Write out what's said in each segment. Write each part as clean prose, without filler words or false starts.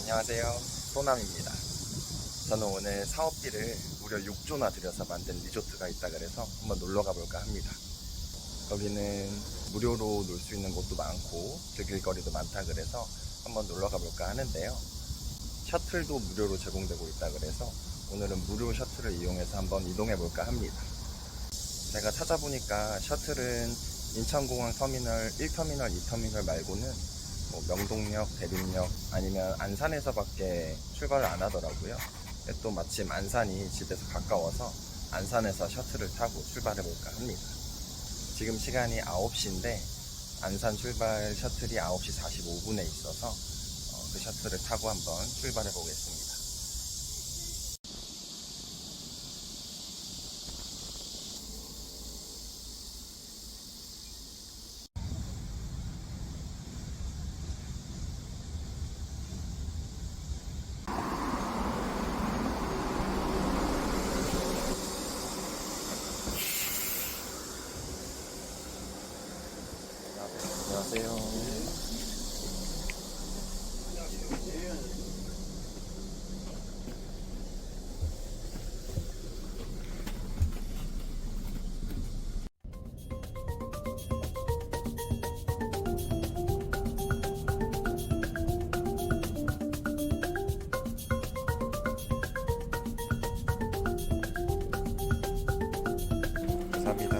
안녕하세요. 소남입니다. 저는 오늘 사업비를 무려 6조나 들여서 만든 리조트가 있다 그래서 한번 놀러 가볼까 합니다. 여기는 무료로 놀 수 있는 곳도 많고 즐길 거리도 많다 그래서 한번 놀러 가볼까 하는데요. 셔틀도 무료로 제공되고 있다 그래서 오늘은 무료 셔틀을 이용해서 한번 이동해 볼까 합니다. 제가 찾아보니까 셔틀은 인천공항 터미널 1터미널, 2터미널 말고는 명동역, 대림역 아니면 안산에서밖에 출발을 안 하더라고요. 또 마침 안산이 집에서 가까워서 안산에서 셔틀을 타고 출발해 볼까 합니다. 지금 시간이 9시인데 안산 출발 셔틀이 9시 45분에 있어서 그 셔틀을 타고 한번 출발해 보겠습니다. 안녕하세요. 감사합니다.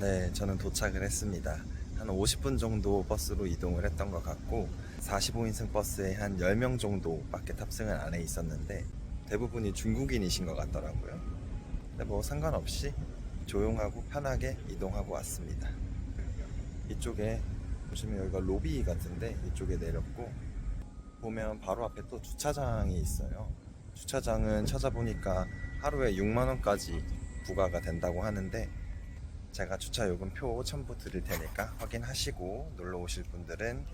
네, 저는 도착을 했습니다. 한 50분 정도 버스로 이동을 했던 것 같고 45인승 버스에 한 10명 정도밖에 탑승을 안 해 있었는데 대부분이 중국인이신 것 같더라고요. 근데 뭐 상관없이 조용하고 편하게 이동하고 왔습니다. 이쪽에 보시면 여기가 로비 같은데 이쪽에 내렸고 보면 바로 앞에 또 주차장이 있어요. 주차장은 찾아보니까 하루에 6만원까지 부과가 된다고 하는데 제가 주차요금 표 첨부 드릴 테니까 확인하시고 놀러 오실 분들은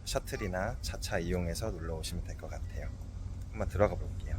셔틀이나 차차 이용해서 놀러 오시면 될 것 같아요. 한번 들어가 볼게요.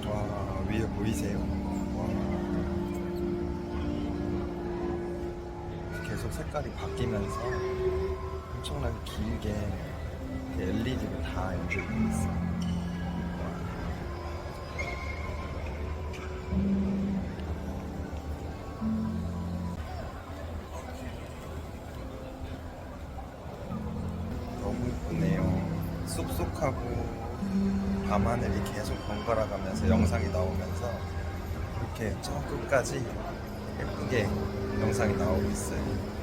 와, 위에 보이세요? 와, 계속 색깔이 바뀌면서 엄청나게 길게 LED로 다 연결되어 있어요. 너무 예쁘네요. 쑥쑥하고 밤하늘이 계속 번갈아 가면서 영상이 나오면서 이렇게 저 끝까지 예쁘게 영상이 나오고 있어요.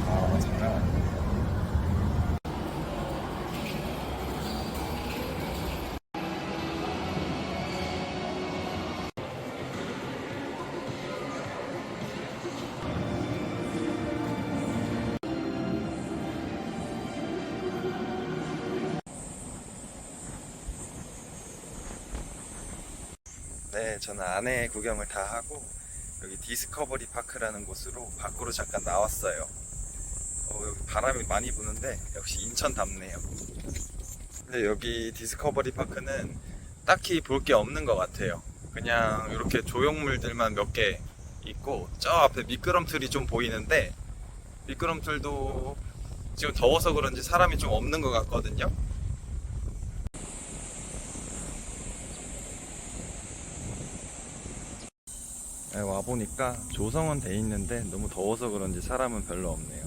아, 장난 아니에요. 네, 저는 안에 구경을 다 하고 여기 디스커버리 파크라는 곳으로 밖으로 잠깐 나왔어요. 여기 바람이 많이 부는데 역시 인천답네요. 근데 여기 디스커버리 파크는 딱히 볼 게 없는 것 같아요. 그냥 이렇게 조형물들만 몇 개 있고 저 앞에 미끄럼틀이 좀 보이는데 미끄럼틀도 지금 더워서 그런지 사람이 좀 없는 것 같거든요. 네, 와보니까 조성은 돼 있는데 너무 더워서 그런지 사람은 별로 없네요.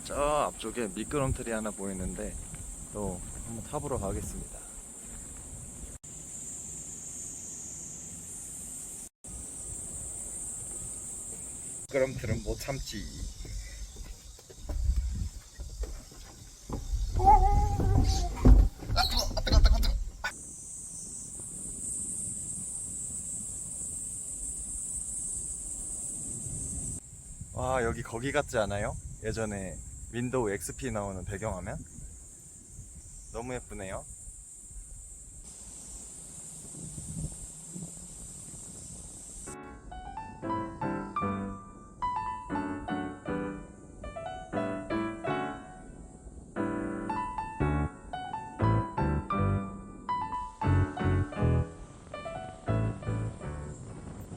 저 앞쪽에 미끄럼틀이 하나 보이는데 또 한번 타보러 가겠습니다. 미끄럼틀은 못 참지. 와, 여기 거기 같지 않아요? 예전에 윈도우 XP 나오는 배경화면? 너무 예쁘네요.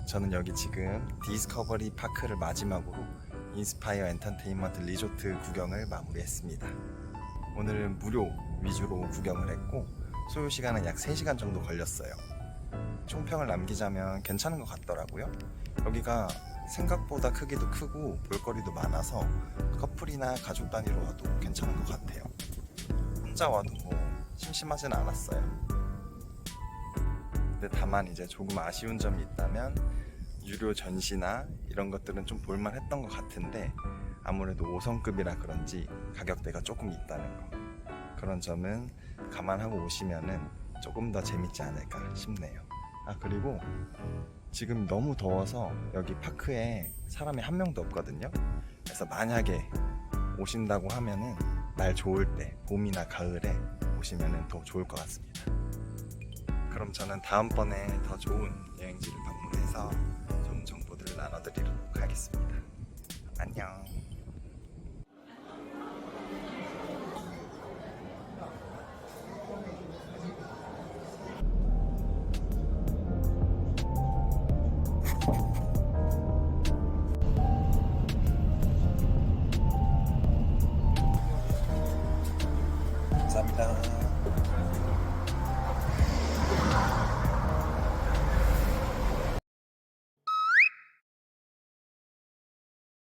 저는 여기 지금 디스커버리 파크를 마지막으로 인스파이어 엔터테인먼트 리조트 구경을 마무리했습니다. 오늘은 무료 위주로 구경을 했고 소요 시간은 약 3시간 정도 걸렸어요. 총평을 남기자면 괜찮은 것 같더라고요. 여기가 생각보다 크기도 크고 볼거리도 많아서 커플이나 가족 단위로 와도 괜찮은 것 같아요. 혼자 와도 뭐 심심하진 않았어요. 근데 다만 이제 조금 아쉬운 점이 있다면 유료 전시나 이런 것들은 좀 볼만 했던 것 같은데 아무래도 5성급이라 그런지 가격대가 조금 있다는 거, 그런 점은 감안하고 오시면은 조금 더 재밌지 않을까 싶네요. 그리고 지금 너무 더워서 여기 파크에 사람이 한 명도 없거든요. 그래서 만약에 오신다고 하면은 날 좋을 때, 봄이나 가을에 오시면은 더 좋을 것 같습니다. 그럼 저는 다음번에 더 좋은 여행지를 방문해서 좋은 정보들을 나눠드리도록 하겠습니다. 안녕. 감사합니다.